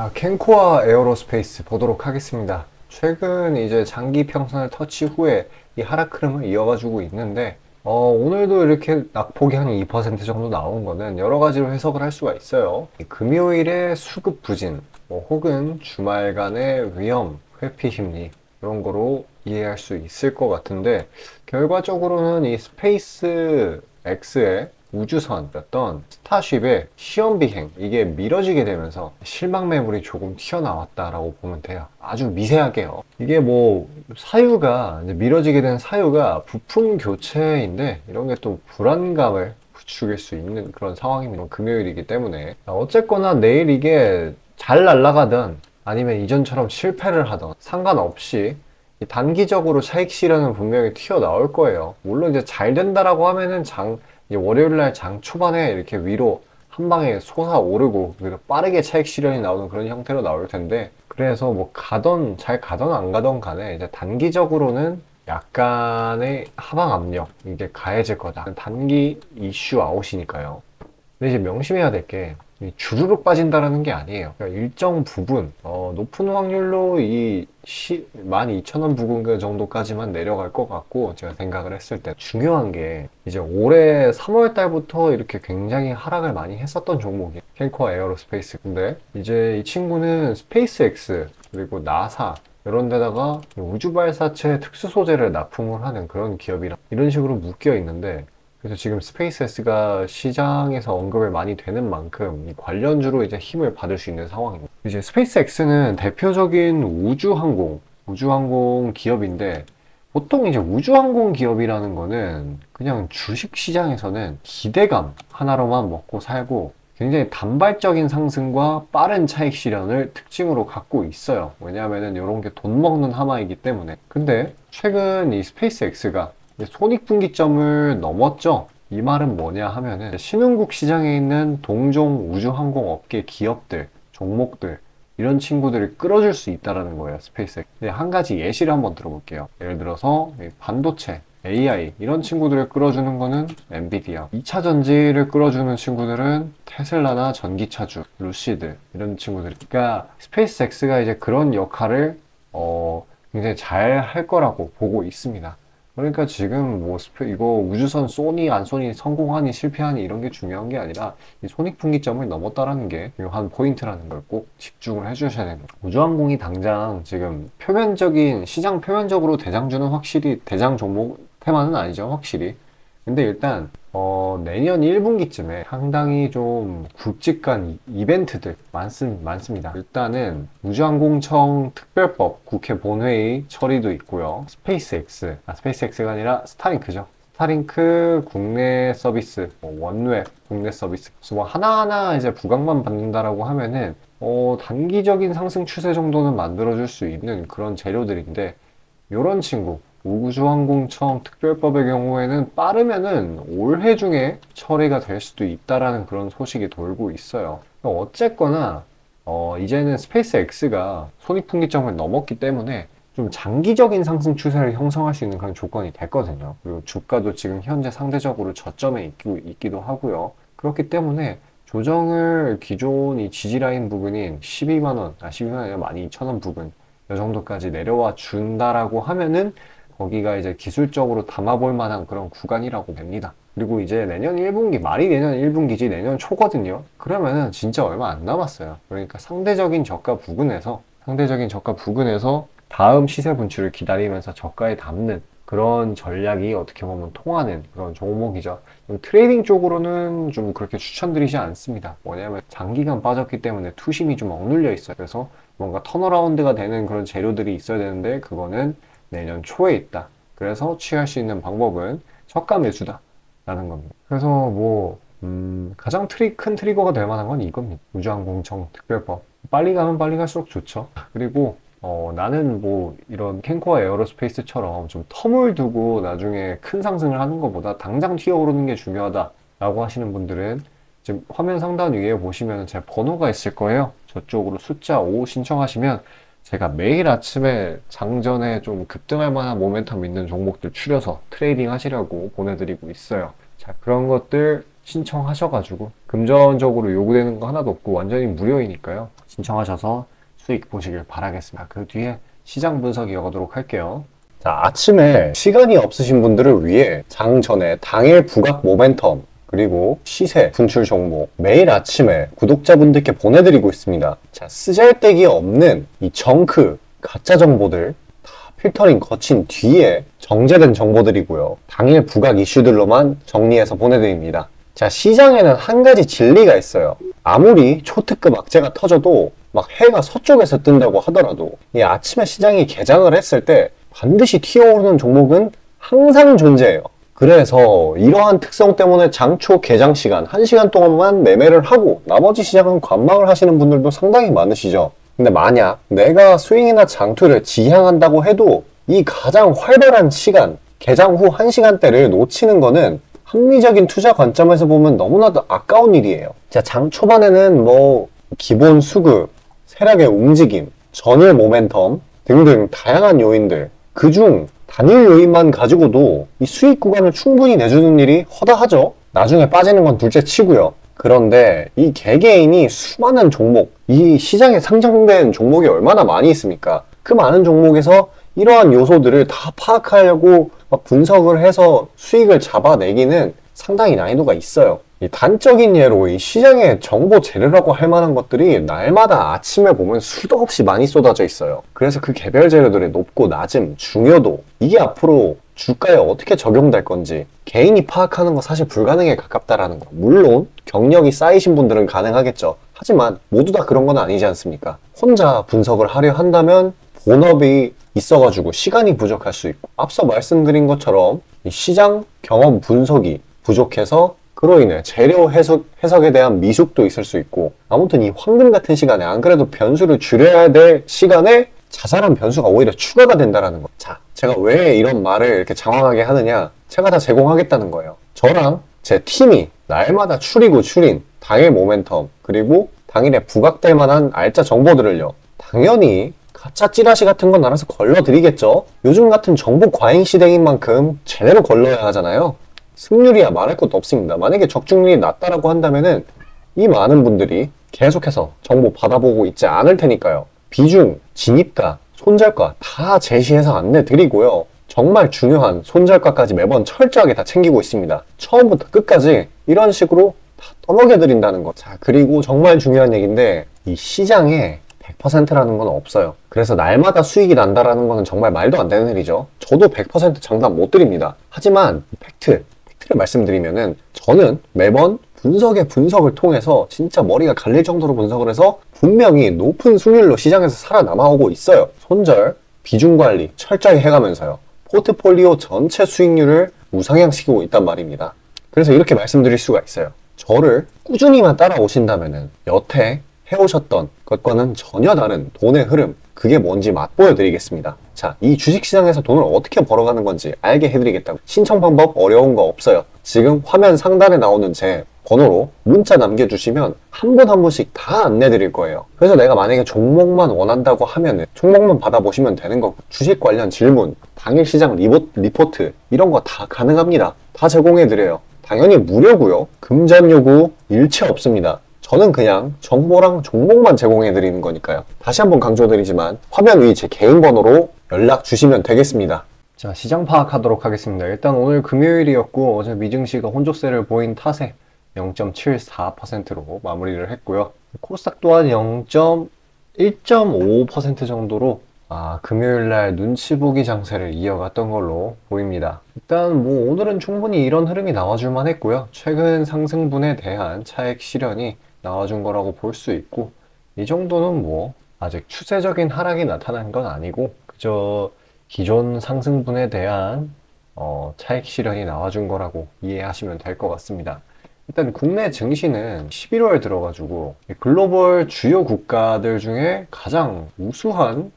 자, 캔코아 에어로스페이스 보도록 하겠습니다. 최근 이제 장기 평선을 터치 후에 이 하락 흐름을 이어가주고 있는데, 오늘도 이렇게 낙폭이 한 2% 정도 나온 거는 여러 가지로 해석을 할 수가 있어요. 이 금요일에 수급 부진, 혹은 주말간의 위험, 회피 심리, 이런 거로 이해할 수 있을 것 같은데, 결과적으로는 이 스페이스 X의 우주선이었던 스타쉽의 시험 비행, 이게 미뤄지게 되면서 실망 매물이 조금 튀어나왔다라고 보면 돼요. 아주 미세하게요. 이게 뭐 사유가 이제 미뤄지게 된 사유가 부품 교체인데, 이런 게 또 불안감을 부추길 수 있는 그런 상황입니다. 금요일이기 때문에 어쨌거나 내일 이게 잘 날아가든 아니면 이전처럼 실패를 하든 상관없이 단기적으로 차익 실현은 분명히 튀어나올 거예요. 물론 이제 잘 된다라고 하면은 이제 월요일날 장 초반에 이렇게 위로 한 방에 솟아오르고 그래서 빠르게 차익 실현이 나오는 그런 형태로 나올 텐데, 그래서 뭐 잘 가던 안 가던 간에 이제 단기적으로는 약간의 하방 압력, 이게 가해질 거다. 단기 이슈 아웃이니까요. 근데 이제 명심해야 될 게 주르륵 빠진다라는 게 아니에요. 그러니까 일정 부분 높은 확률로 이 12,000원 부근 정도까지만 내려갈 것 같고, 제가 생각을 했을 때 중요한 게 이제 올해 3월 달부터 이렇게 굉장히 하락을 많이 했었던 종목이에요. 캔코아 에어로스페이스. 근데 이제 이 친구는 스페이스X 그리고 나사 이런 데다가 우주발사체 특수 소재를 납품을 하는 그런 기업이랑 이런 식으로 묶여 있는데, 그래서 지금 스페이스X가 시장에서 언급을 많이 되는 만큼 이 관련주로 이제 힘을 받을 수 있는 상황입니다. 이제 스페이스X는 대표적인 우주항공 기업인데, 보통 이제 우주항공 기업이라는 거는 그냥 주식 시장에서는 기대감 하나로만 먹고 살고 굉장히 단발적인 상승과 빠른 차익 실현을 특징으로 갖고 있어요. 왜냐하면은 이런 게 돈 먹는 하마이기 때문에. 근데 최근 이 스페이스X가 손익분기점을 넘었죠. 이 말은 뭐냐 하면은 신흥국 시장에 있는 동종 우주항공 업계 기업들, 종목들, 이런 친구들을 끌어줄 수 있다는 거예요, 스페이스X. 한 가지 예시를 한번 들어볼게요. 예를 들어서 반도체, AI 이런 친구들을 끌어주는 거는 엔비디아, 2차 전지를 끌어주는 친구들은 테슬라나 전기차주, 루시드 이런 친구들. 그러니까 스페이스X가 이제 그런 역할을 굉장히 잘 할 거라고 보고 있습니다. 그러니까 지금 뭐 이거 우주선 쏘니 안 쏘니 성공하니 실패하니 이런 게 중요한 게 아니라 이 손익분기점을 넘었다라는 게 중요한 포인트라는 걸 꼭 집중을 해주셔야 됩니다. 우주항공이 당장 지금 시장 표면적으로 대장주는 확실히 대장 종목 테마는 아니죠, 확실히. 근데 일단 내년 1분기쯤에 상당히 좀 굵직한 이벤트들 많습니다. 일단은 우주항공청 특별법 국회 본회의 처리도 있고요. 스페이스X가 아니라 스타링크죠. 스타링크 국내 서비스, 원웹 국내 서비스. 그래서 뭐 하나하나 이제 부각만 받는다라고 하면은 단기적인 상승 추세 정도는 만들어줄 수 있는 그런 재료들인데, 요런 친구 우주항공청 특별법의 경우에는 빠르면은 올해 중에 처리가 될 수도 있다라는 그런 소식이 돌고 있어요. 어쨌거나 이제는 스페이스X가 손익분기점을 넘었기 때문에 좀 장기적인 상승 추세를 형성할 수 있는 그런 조건이 됐거든요. 그리고 주가도 지금 현재 상대적으로 저점에 있기도 하고요. 그렇기 때문에 조정을 기존 이 지지라인 부근인 12만원, 12만원 아니라 12,000원 부근 이 정도까지 내려와 준다라고 하면은 거기가 이제 기술적으로 담아볼 만한 그런 구간이라고 봅니다. 그리고 이제 내년 1분기, 말이 내년 1분기지 내년 초거든요. 그러면은 진짜 얼마 안 남았어요. 그러니까 상대적인 저가 부근에서 다음 시세 분출을 기다리면서 저가에 담는 그런 전략이 어떻게 보면 통하는 그런 종목이죠. 트레이딩 쪽으로는 좀 그렇게 추천드리지 않습니다. 뭐냐면 장기간 빠졌기 때문에 투심이 좀 억눌려 있어요. 그래서 뭔가 턴어라운드가 되는 그런 재료들이 있어야 되는데 그거는 내년 초에 있다. 그래서 취할 수 있는 방법은 저가 매수다 라는 겁니다. 그래서 뭐 가장 큰 트리거가 될 만한 건 이겁니다. 우주항공청 특별법. 빨리 가면 빨리 갈수록 좋죠. 그리고 나는 뭐 이런 캔코아 에어로스페이스처럼 좀 텀을 두고 나중에 큰 상승을 하는 것보다 당장 튀어오르는 게 중요하다 라고 하시는 분들은 지금 화면 상단 위에 보시면 제 번호가 있을 거예요. 저쪽으로 숫자 5 신청하시면 제가 매일 아침에 장전에 좀 급등할 만한 모멘텀 있는 종목들 추려서 트레이딩 하시라고 보내드리고 있어요. 자, 그런 것들 신청하셔가지고 금전적으로 요구되는 거 하나도 없고 완전히 무료이니까요. 신청하셔서 수익 보시길 바라겠습니다. 그 뒤에 시장 분석 이어가도록 할게요. 자, 아침에 시간이 없으신 분들을 위해 장 전에 당일 부각 모멘텀 그리고 시세 분출 종목 매일 아침에 구독자분들께 보내드리고 있습니다. 자, 쓰잘데기 없는 이 정크 가짜 정보들 다 필터링 거친 뒤에 정제된 정보들이고요. 당일 부각 이슈들로만 정리해서 보내드립니다. 자, 시장에는 한 가지 진리가 있어요. 아무리 초특급 악재가 터져도 막 해가 서쪽에서 뜬다고 하더라도 이 아침에 시장이 개장을 했을 때 반드시 튀어오르는 종목은 항상 존재해요. 그래서 이러한 특성 때문에 장초 개장 시간 1시간 동안만 매매를 하고 나머지 시장은 관망을 하시는 분들도 상당히 많으시죠. 근데 만약 내가 스윙이나 장투를 지향한다고 해도 이 가장 활발한 시간, 개장 후 1시간대를 놓치는 거는 합리적인 투자 관점에서 보면 너무나도 아까운 일이에요. 자, 장 초반에는 뭐 기본 수급, 세력의 움직임, 전일 모멘텀 등등 다양한 요인들, 그중 단일 요인만 가지고도 이 수익 구간을 충분히 내주는 일이 허다하죠. 나중에 빠지는 건 둘째 치고요. 그런데 이 개개인이 수많은 종목, 이 시장에 상장된 종목이 얼마나 많이 있습니까? 그 많은 종목에서 이러한 요소들을 다 파악하려고 막 분석을 해서 수익을 잡아내기는 상당히 난이도가 있어요. 이 단적인 예로 이 시장의 정보 재료라고 할 만한 것들이 날마다 아침에 보면 수도 없이 많이 쏟아져 있어요. 그래서 그 개별 재료들의 높고 낮음, 중요도 이게 앞으로 주가에 어떻게 적용될 건지 개인이 파악하는 거 사실 불가능에 가깝다라는 거. 물론 경력이 쌓이신 분들은 가능하겠죠. 하지만 모두 다 그런 건 아니지 않습니까? 혼자 분석을 하려 한다면 본업이 있어가지고 시간이 부족할 수 있고 앞서 말씀드린 것처럼 이 시장 경험 분석이 부족해서 그로 인해 재료 해석에 대한 미숙도 있을 수 있고 아무튼 이 황금 같은 시간에 안 그래도 변수를 줄여야 될 시간에 자잘한 변수가 오히려 추가가 된다는 거. 자, 제가 왜 이런 말을 이렇게 장황하게 하느냐? 제가 다 제공하겠다는 거예요. 저랑 제 팀이 날마다 추리고 추린 당일 모멘텀 그리고 당일에 부각될 만한 알짜 정보들을요. 당연히 가짜 찌라시 같은 건 알아서 걸러드리겠죠. 요즘 같은 정보 과잉 시대인 만큼 제대로 걸러야 하잖아요. 승률이야 말할 것도 없습니다. 만약에 적중률이 낮다라고 한다면은 이 많은 분들이 계속해서 정보 받아보고 있지 않을 테니까요. 비중, 진입가, 손절가 다 제시해서 안내드리고요. 정말 중요한 손절가까지 매번 철저하게 다 챙기고 있습니다. 처음부터 끝까지 이런 식으로 다 떠먹여드린다는 거. 자, 그리고 정말 중요한 얘기인데 이 시장에 100%라는 건 없어요. 그래서 날마다 수익이 난다라는 거는 정말 말도 안 되는 일이죠. 저도 100% 장담 못 드립니다. 하지만 팩트를 말씀드리면은 저는 매번 분석을 통해서 진짜 머리가 갈릴 정도로 분석을 해서 분명히 높은 수익률로 시장에서 살아남아오고 있어요. 손절, 비중 관리 철저히 해가면서요. 포트폴리오 전체 수익률을 우상향시키고 있단 말입니다. 그래서 이렇게 말씀드릴 수가 있어요. 저를 꾸준히만 따라오신다면은 여태 해오셨던 것과는 전혀 다른 돈의 흐름, 그게 뭔지 맛보여 드리겠습니다. 자, 이 주식시장에서 돈을 어떻게 벌어가는 건지 알게 해드리겠다고. 신청 방법 어려운 거 없어요. 지금 화면 상단에 나오는 제 번호로 문자 남겨주시면 한 분 한 분씩 다 안내드릴 거예요. 그래서 내가 만약에 종목만 원한다고 하면은 종목만 받아보시면 되는 거고 주식 관련 질문, 당일 시장 리포트 이런 거 다 가능합니다. 다 제공해드려요. 당연히 무료고요. 금전 요구 일체 없습니다. 저는 그냥 정보랑 종목만 제공해 드리는 거니까요. 다시 한번 강조드리지만 화면 위 제 개인 번호로 연락 주시면 되겠습니다. 자, 시장 파악하도록 하겠습니다. 일단 오늘 금요일이었고 어제 미증시가 혼조세를 보인 탓에 0.74%로 마무리를 했고요. 코스닥 또한 1.5% 정도로 금요일날 눈치 보기 장세를 이어갔던 걸로 보입니다. 일단 뭐 오늘은 충분히 이런 흐름이 나와줄 만했고요. 최근 상승분에 대한 차익 실현이 나와준 거라고 볼 수 있고 이 정도는 뭐 아직 추세적인 하락이 나타난 건 아니고 그저 기존 상승분에 대한 차익 실현이 나와준 거라고 이해하시면 될 것 같습니다. 일단 국내 증시는 11월 들어가지고 글로벌 주요 국가들 중에 가장 우수한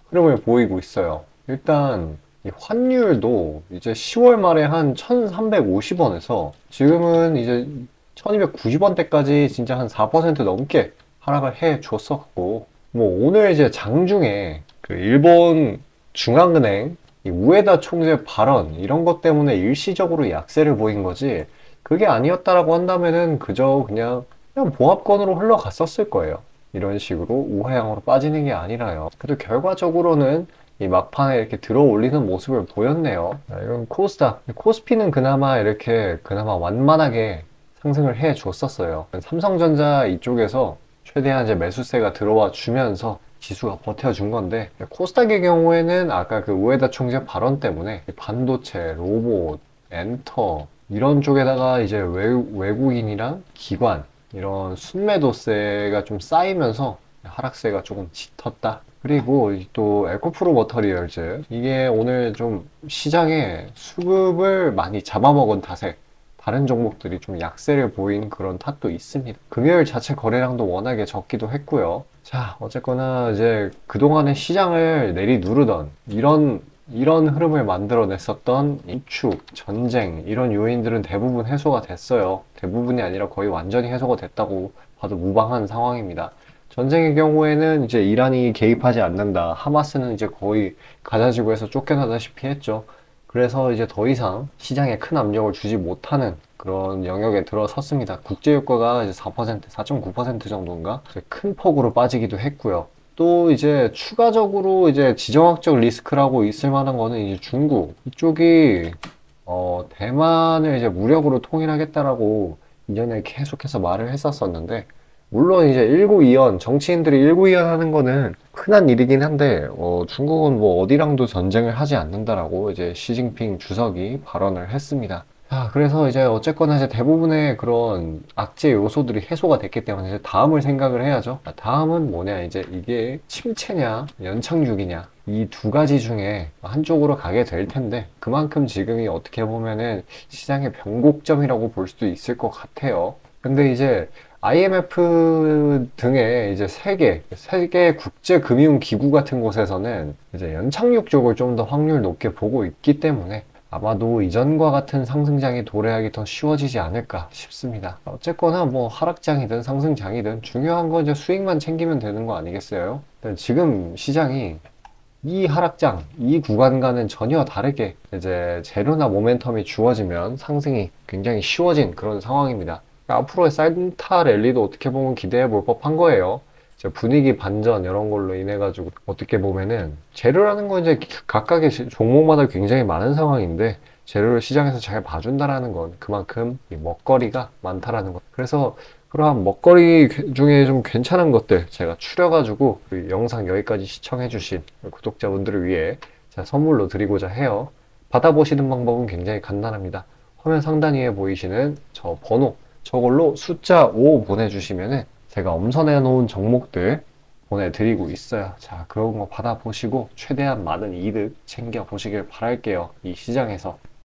흐름을 보이고 있어요. 일단 이 환율도 이제 10월 말에 한 1350원에서 지금은 이제 1290원대까지 진짜 한 4% 넘게 하락을 해 줬었고, 뭐 오늘 이제 장중에 그 일본 중앙은행 이 우에다 총재 발언 이런 것 때문에 일시적으로 약세를 보인 거지 그게 아니었다라고 한다면은 그냥 봉합권으로 흘러갔었을 거예요. 이런 식으로 우하향으로 빠지는 게 아니라요. 그래도 결과적으로는 이 막판에 이렇게 들어 올리는 모습을 보였네요. 이건 코스닥, 코스피는 그나마 완만하게 상승을 해 줬었어요. 삼성전자 이쪽에서 최대한 이제 매수세가 들어와 주면서 지수가 버텨준 건데, 코스닥의 경우에는 아까 그 우에다 총재 발언 때문에 반도체, 로봇, 엔터 이런 쪽에다가 이제 외국인이랑 기관 이런 순매도세가 좀 쌓이면서 하락세가 조금 짙었다. 그리고 또 에코프로 머터리얼즈, 이게 오늘 좀 시장에 수급을 많이 잡아먹은 탓에 다른 종목들이 좀 약세를 보인 그런 탓도 있습니다. 금요일 자체 거래량도 워낙에 적기도 했고요. 자, 어쨌거나 이제 그동안의 시장을 내리누르던 이런 흐름을 만들어냈었던 인축, 전쟁 이런 요인들은 대부분 해소가 됐어요. 대부분이 아니라 거의 완전히 해소가 됐다고 봐도 무방한 상황입니다. 전쟁의 경우에는 이제 이란이 개입하지 않는다. 하마스는 이제 거의 가자지구에서 쫓겨나다시피 했죠. 그래서 이제 더 이상 시장에 큰 압력을 주지 못하는 그런 영역에 들어섰습니다. 국제유가가 이제 4%, 4.9% 정도인가? 큰 폭으로 빠지기도 했고요. 또 이제 추가적으로 이제 지정학적 리스크라고 있을 만한 거는 이제 중국 이쪽이 대만을 이제 무력으로 통일하겠다라고 이전에 계속해서 말을 했었었는데, 물론 이제 일구이연, 정치인들이 일구이연 하는 거는 흔한 일이긴 한데, 중국은 뭐 어디랑도 전쟁을 하지 않는다라고 이제 시진핑 주석이 발언을 했습니다. 자, 그래서 이제 어쨌거나 이제 대부분의 그런 악재 요소들이 해소가 됐기 때문에 이제 다음을 생각을 해야죠. 다음은 뭐냐, 이제 이게 침체냐, 연착륙이냐, 이 두 가지 중에 한쪽으로 가게 될 텐데, 그만큼 지금이 어떻게 보면은 시장의 변곡점이라고 볼 수도 있을 것 같아요. 근데 이제 IMF 등의 이제 세계 국제금융기구 같은 곳에서는 이제 연착륙 쪽을 좀 더 확률 높게 보고 있기 때문에 아마도 이전과 같은 상승장이 도래하기 더 쉬워지지 않을까 싶습니다. 어쨌거나 뭐 하락장이든 상승장이든 중요한 건 이제 수익만 챙기면 되는 거 아니겠어요? 지금 시장이 이 하락장, 이 구간과는 전혀 다르게 이제 재료나 모멘텀이 주어지면 상승이 굉장히 쉬워진 그런 상황입니다. 앞으로의 산타 랠리도 어떻게 보면 기대해 볼 법한 거예요. 이제 분위기 반전 이런 걸로 인해 가지고 어떻게 보면은 재료라는 건 이제 각각의 종목마다 굉장히 많은 상황인데, 재료를 시장에서 잘 봐준다라는 건 그만큼 이 먹거리가 많다라는 것. 그래서 그러한 먹거리 중에 좀 괜찮은 것들 제가 추려가지고 그 영상 여기까지 시청해주신 구독자분들을 위해 제가 선물로 드리고자 해요. 받아보시는 방법은 굉장히 간단합니다. 화면 상단 위에 보이시는 저 번호, 저걸로 숫자 5 보내주시면은 제가 엄선해 놓은 종목들 보내드리고 있어요. 자, 그런 거 받아보시고 최대한 많은 이득 챙겨 보시길 바랄게요. 이 시장에서.